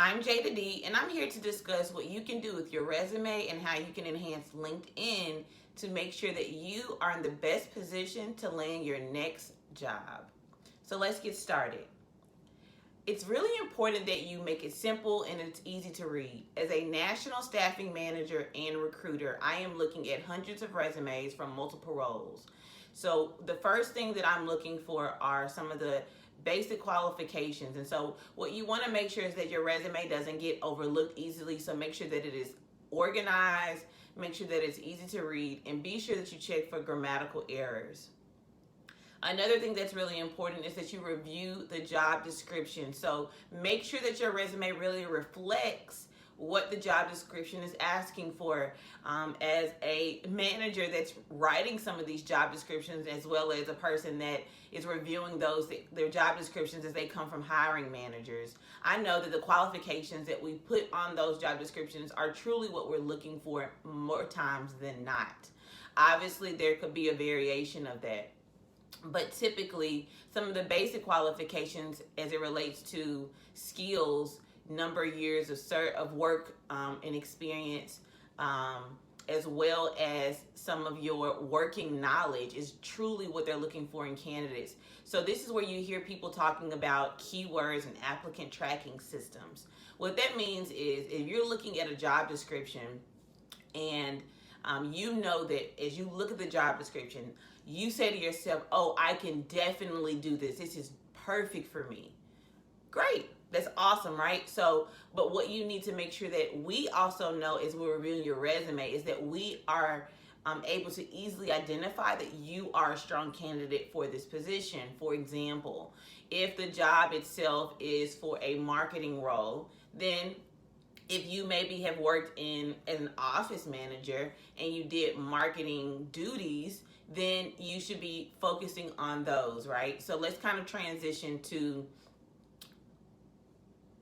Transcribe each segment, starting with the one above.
I'm Jada D, and I'm here to discuss what you can do with your resume and how you can enhance LinkedIn to make sure that you are in the best position to land your next job. So let's get started. It's really important that you make it simple and it's easy to read. As a national staffing manager and recruiter, I am looking at hundreds of resumes from multiple roles. So the first thing that I'm looking for are some of the basic qualifications. And so what you want to make sure is that your resume doesn't get overlooked easily. So make sure that it is organized, make sure that it's easy to read, and be sure that you check for grammatical errors. Another thing that's really important is that you review the job description. So make sure that your resume really reflects what the job description is asking for. As a manager that's writing some of these job descriptions, as well as a person that is reviewing their job descriptions as they come from hiring managers, I know that the qualifications that we put on those job descriptions are truly what we're looking for more times than not. Obviously, there could be a variation of that. But typically, some of the basic qualifications as it relates to skills, number of years of work and experience, as well as some of your working knowledge is truly what they're looking for in candidates. So this is where you hear people talking about keywords and applicant tracking systems. What that means is if you're looking at a job description and you know that as you look at the job description, you say to yourself, oh, I can definitely do this. This is perfect for me. Great. That's awesome, right? So, but what you need to make sure that we also know as we're reviewing your resume is that we are able to easily identify that you are a strong candidate for this position. For example, if the job itself is for a marketing role, then if you maybe have worked in as an office manager and you did marketing duties, then you should be focusing on those, right? So let's kind of transition to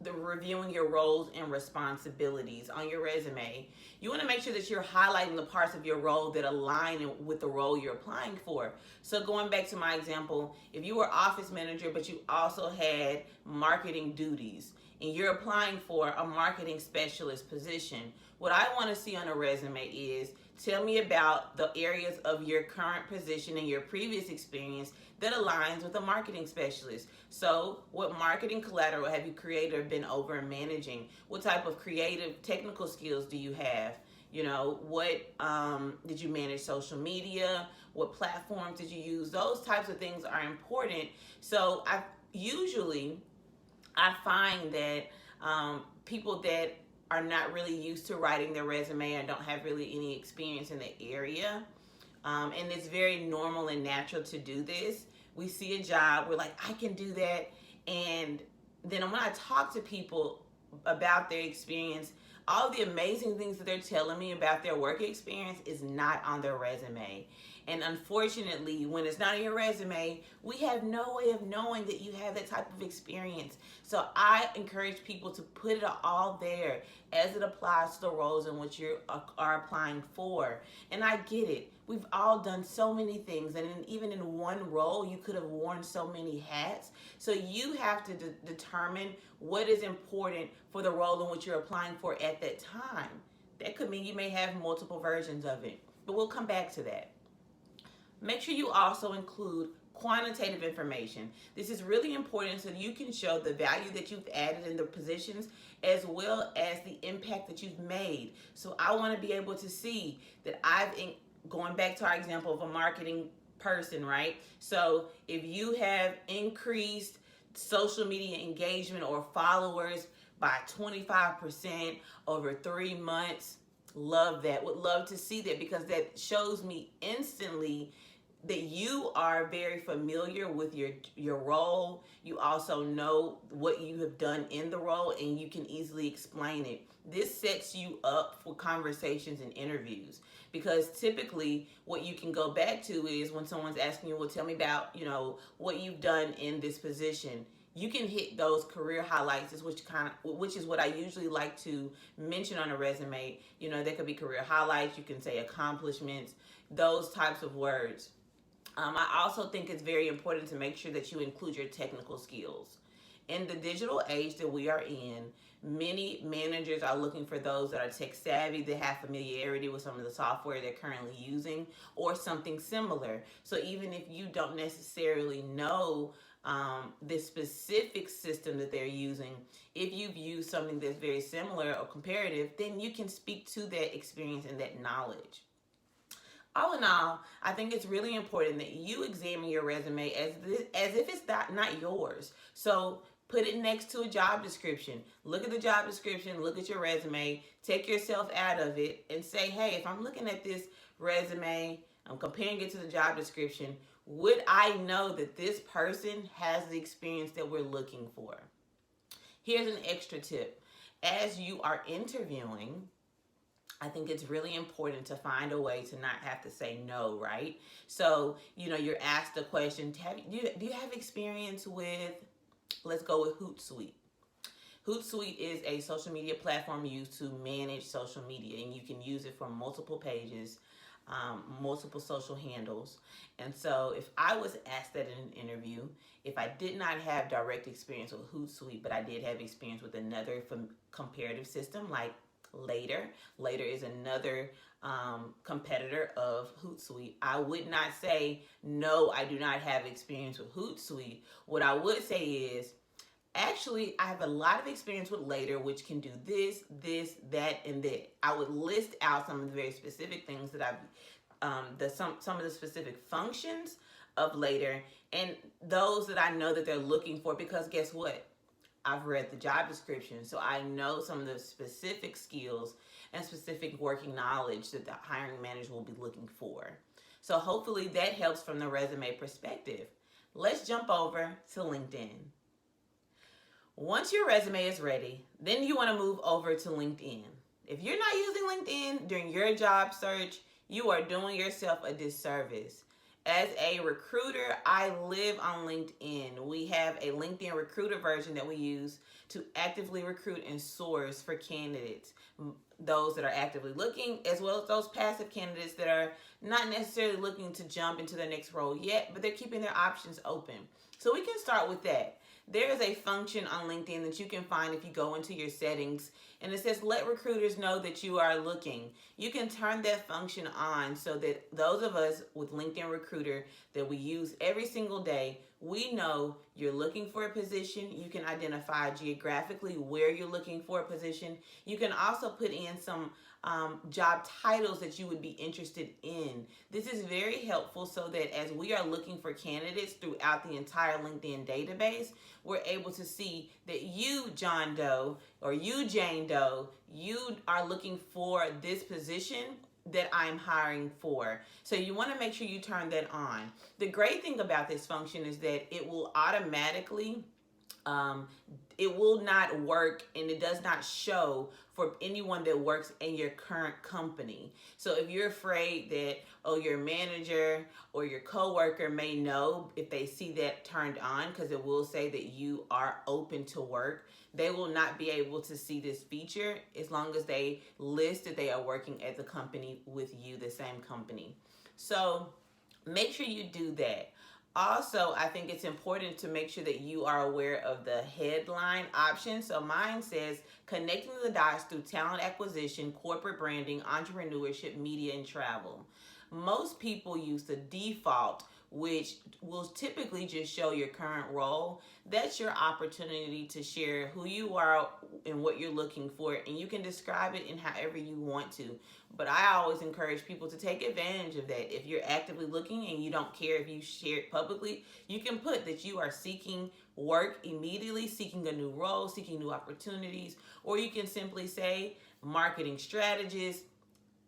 the reviewing your roles and responsibilities on your resume. You want to make sure that you're highlighting the parts of your role that align with the role you're applying for. So going back to my example, if you were office manager but you also had marketing duties and you're applying for a marketing specialist position, what I want to see on a resume is tell me about the areas of your current position and your previous experience that aligns with a marketing specialist. So what marketing collateral have you created or been over and managing? What type of creative technical skills do you have? You know, what did you manage social media? What platforms did you use? Those types of things are important. So I find that people that are not really used to writing their resume and don't have really any experience in the area, and it's very normal and natural to do this. We see a job, we're like, I can do that. And then when I talk to people about their experience, all the amazing things that they're telling me about their work experience is not on their resume. And unfortunately, when it's not on your resume, we have no way of knowing that you have that type of experience. So I encourage people to put it all there as it applies to the roles in which you are applying for. And I get it. We've all done so many things, and even in one role, you could have worn so many hats. So you have to determine what is important for the role in which you're applying for at that time. That could mean you may have multiple versions of it, but we'll come back to that. Make sure you also include quantitative information. This is really important so you can show the value that you've added in the positions as well as the impact that you've made. So I want to be able to see that going back to our example of a marketing person, right? So if you have increased social media engagement or followers by 25% over 3 months, love that. Would love to see that because that shows me instantly that you are very familiar with your role. You also know what you have done in the role and you can easily explain it. This sets you up for conversations and interviews because typically what you can go back to is when someone's asking you, well, tell me about, what you've done in this position. You can hit those career highlights, which is what I usually like to mention on a resume. There could be career highlights. You can say accomplishments, those types of words. I also think it's very important to make sure that you include your technical skills. In the digital age that we are in, many managers are looking for those that are tech savvy, that have familiarity with some of the software they're currently using or something similar. So even if you don't necessarily know this specific system that they're using, if you've used something that's very similar or comparative, then you can speak to that experience and that knowledge. All in all, I think it's really important that you examine your resume as if it's not yours. So put it next to a job description. Look at the job description, look at your resume, take yourself out of it and say, hey, if I'm looking at this resume, I'm comparing it to the job description, would I know that this person has the experience that we're looking for? Here's an extra tip. As you are interviewing, I think it's really important to find a way to not have to say no, right? So, you're asked a question, do you have experience with, let's go with Hootsuite. Hootsuite is a social media platform used to manage social media, and you can use it for multiple pages, multiple social handles. And so if I was asked that in an interview, if I did not have direct experience with Hootsuite, but I did have experience with another comparative system like Later is another competitor of Hootsuite, I would not say, no, I do not have experience with Hootsuite. What I would say is, actually, I have a lot of experience with Later, which can do this, that, and that. I would list out some of the very specific things that some of the specific functions of Later, and those that I know that they're looking for, because guess what? I've read the job description, so I know some of the specific skills and specific working knowledge that the hiring manager will be looking for. So hopefully that helps from the resume perspective. Let's jump over to LinkedIn. Once your resume is ready, then you want to move over to LinkedIn. If you're not using LinkedIn during your job search, you are doing yourself a disservice. As a recruiter, I live on LinkedIn. We have a LinkedIn recruiter version that we use to actively recruit and source for candidates, those that are actively looking, as well as those passive candidates that are not necessarily looking to jump into their next role yet, but they're keeping their options open. So we can start with that. There is a function on LinkedIn that you can find if you go into your settings, and it says let recruiters know that you are looking. You can turn that function on so that those of us with LinkedIn Recruiter that we use every single day, we know you're looking for a position. You can identify geographically where you're looking for a position. You can also put in some job titles that you would be interested in. This is very helpful so that as we are looking for candidates throughout the entire LinkedIn database, we're able to see that you, John Doe, or you, Jane Doe, you are looking for this position that I'm hiring for. So you want to make sure you turn that on. The great thing about this function is that it will automatically it will not work, and it does not show for anyone that works in your current company. So if you're afraid that, your manager or your coworker may know if they see that turned on, because it will say that you are open to work, they will not be able to see this feature as long as they list that they are working at the company with you, the same company. So make sure you do that. Also, I think it's important to make sure that you are aware of the headline option. So mine says connecting the dots through talent acquisition, corporate branding, entrepreneurship, media, and travel. Most people use the default, which will typically just show your current role. That's your opportunity to share who you are and what you're looking for, and you can describe it in however you want to. But I always encourage people to take advantage of that. If you're actively looking and you don't care if you share it publicly, you can put that you are seeking work immediately, seeking a new role, seeking new opportunities, or you can simply say marketing strategist,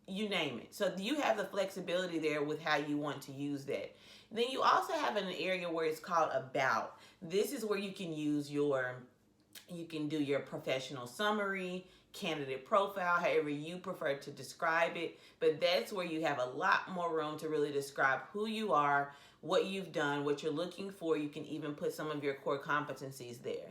you name it. So you have the flexibility there with how you want to use that. Then you also have an area where it's called About. This is where you can do your professional summary, candidate profile, however you prefer to describe it. But that's where you have a lot more room to really describe who you are, what you've done, what you're looking for. You can even put some of your core competencies there.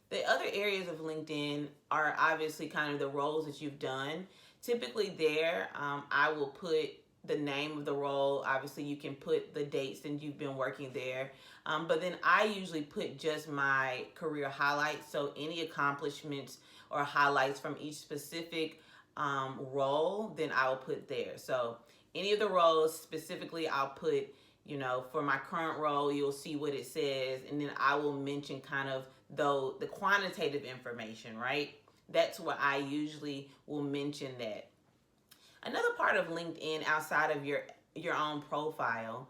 The other areas of LinkedIn are obviously kind of the roles that you've done. Typically there, I will put the name of the role. Obviously, you can put the dates that you've been working there. But then I usually put just my career highlights. So any accomplishments or highlights from each specific role, then I'll put there. So any of the roles specifically, I'll put, for my current role, you'll see what it says. And then I will mention kind of the quantitative information, right? That's what I usually will mention that. Another part of LinkedIn outside of your own profile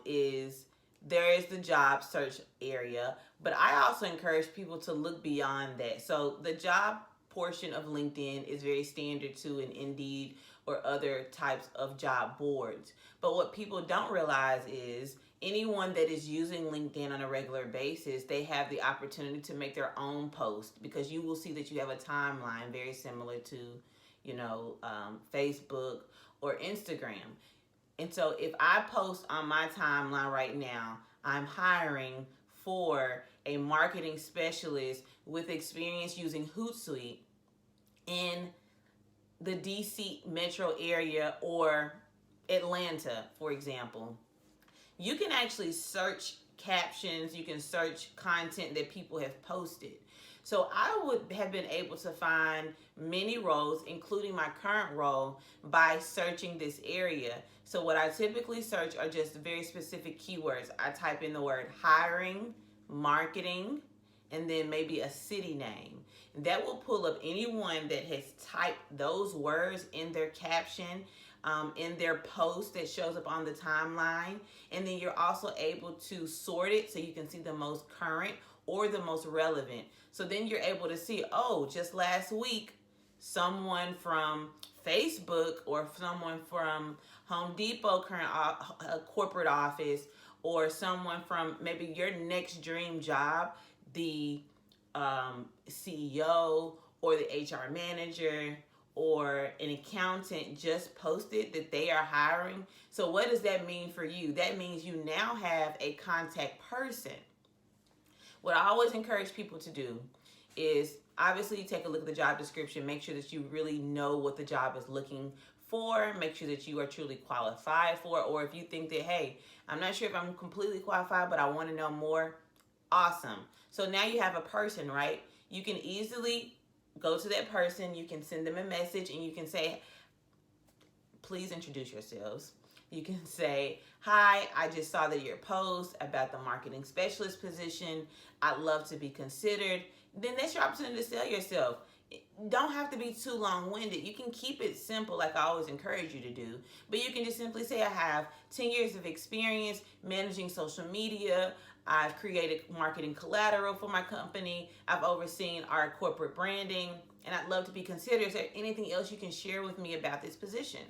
is there is the job search area, but I also encourage people to look beyond that. So the job portion of LinkedIn is very standard to an Indeed or other types of job boards. But what people don't realize is anyone that is using LinkedIn on a regular basis, they have the opportunity to make their own post, because you will see that you have a timeline very similar to, Facebook or Instagram. And so if I post on my timeline right now, I'm hiring for a marketing specialist with experience using Hootsuite in the DC metro area or Atlanta, for example, you can actually search captions, you can search content that people have posted. So I would have been able to find many roles, including my current role, by searching this area. So what I typically search are just very specific keywords. I type in the word hiring, marketing, and then maybe a city name. That will pull up anyone that has typed those words in their caption, in their post that shows up on the timeline. And then you're also able to sort it so you can see the most current or the most relevant. So then you're able to see, oh, just last week, someone from Facebook or someone from Home Depot current corporate office, or someone from maybe your next dream job, the CEO or the HR manager or an accountant just posted that they are hiring. So what does that mean for you? That means you now have a contact person. What I always encourage people to do is obviously take a look at the job description, make sure that you really know what the job is looking for, make sure that you are truly qualified for it, or if you think that, hey, I'm not sure if I'm completely qualified, but I want to know more, awesome. So now you have a person, right? You can easily go to that person, you can send them a message, and you can say, please introduce yourselves. You can say, hi, I just saw that your post about the marketing specialist position. I'd love to be considered. Then that's your opportunity to sell yourself. Don't have to be too long-winded. You can keep it simple, like I always encourage you to do. But you can just simply say, I have 10 years of experience managing social media. I've created marketing collateral for my company. I've overseen our corporate branding, and I'd love to be considered. Is there anything else you can share with me about this position?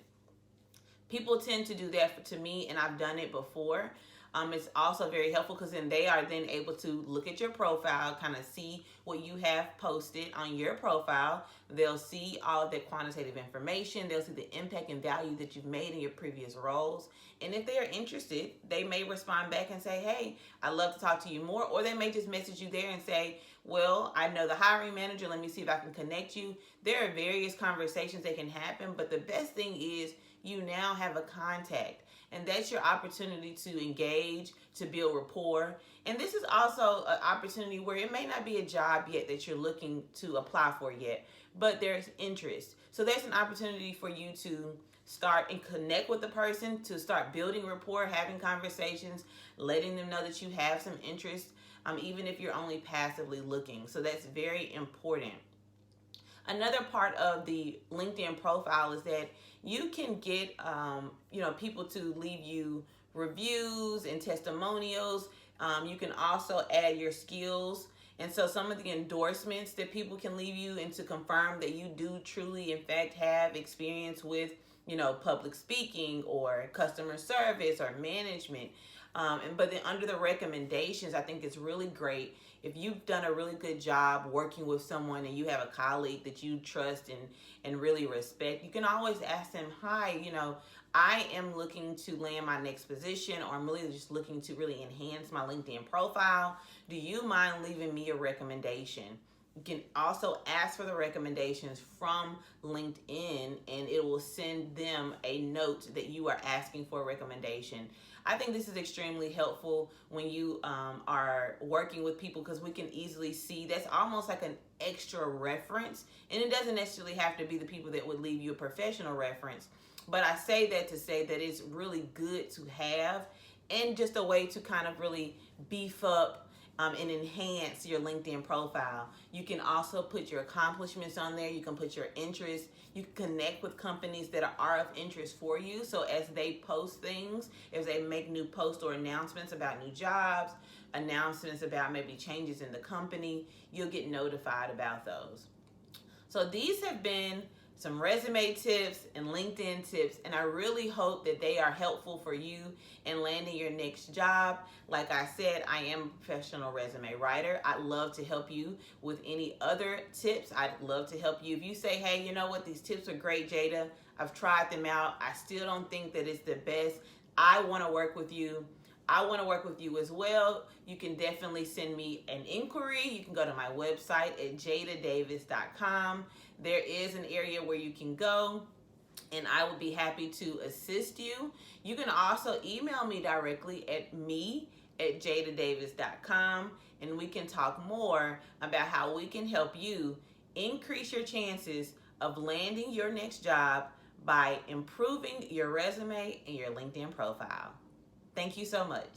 People tend to do that to me, and I've done it before. It's also very helpful because then they are then able to look at your profile, kind of see what you have posted on your profile. They'll see all of that quantitative information. They'll see the impact and value that you've made in your previous roles. And if they are interested, they may respond back and say, hey, I'd love to talk to you more. Or they may just message you there and say, well, I know the hiring manager. Let me see if I can connect you. There are various conversations that can happen, but the best thing is you now have a contact. And that's your opportunity to engage, to build rapport. And this is also an opportunity where it may not be a job yet that you're looking to apply for yet, but there's interest. So there's an opportunity for you to start and connect with the person, to start building rapport, having conversations, letting them know that you have some interest, even if you're only passively looking. So that's very important. Another part of the LinkedIn profile is that you can get, people to leave you reviews and testimonials. You can also add your skills. And so some of the endorsements that people can leave you, and to confirm that you do truly, in fact, have experience with, public speaking or customer service or management. But then under the recommendations, I think it's really great if you've done a really good job working with someone and you have a colleague that you trust and really respect. You can always ask them, hi, I am looking to land my next position, or I'm really just looking to really enhance my LinkedIn profile. Do you mind leaving me a recommendation? You can also ask for the recommendations from LinkedIn, and it will send them a note that you are asking for a recommendation. I think this is extremely helpful when you are working with people, because we can easily see that's almost like an extra reference. And it doesn't necessarily have to be the people that would leave you a professional reference. But I say that to say that it's really good to have, and just a way to kind of really beef up and enhance your LinkedIn profile. You can also put your accomplishments on there. You can put your interests. You can connect with companies that are of interest for you. So as they post things, as they make new posts or announcements about new jobs, announcements about maybe changes in the company, you'll get notified about those. So these have been some resume tips and LinkedIn tips, and I really hope that they are helpful for you in landing your next job. Like I said, I am a professional resume writer. I'd love to help you with any other tips. I'd love to help you. If you say, hey, you know what, these tips are great, Jada, I've tried them out, I still don't think that it's the best, I want to work with you. I want to work with you as well. You can definitely send me an inquiry. You can go to my website at jadadavis.com. There is an area where you can go, and I will be happy to assist you. You can also email me directly at me@jadadavis.com, and we can talk more about how we can help you increase your chances of landing your next job by improving your resume and your LinkedIn profile. Thank you so much.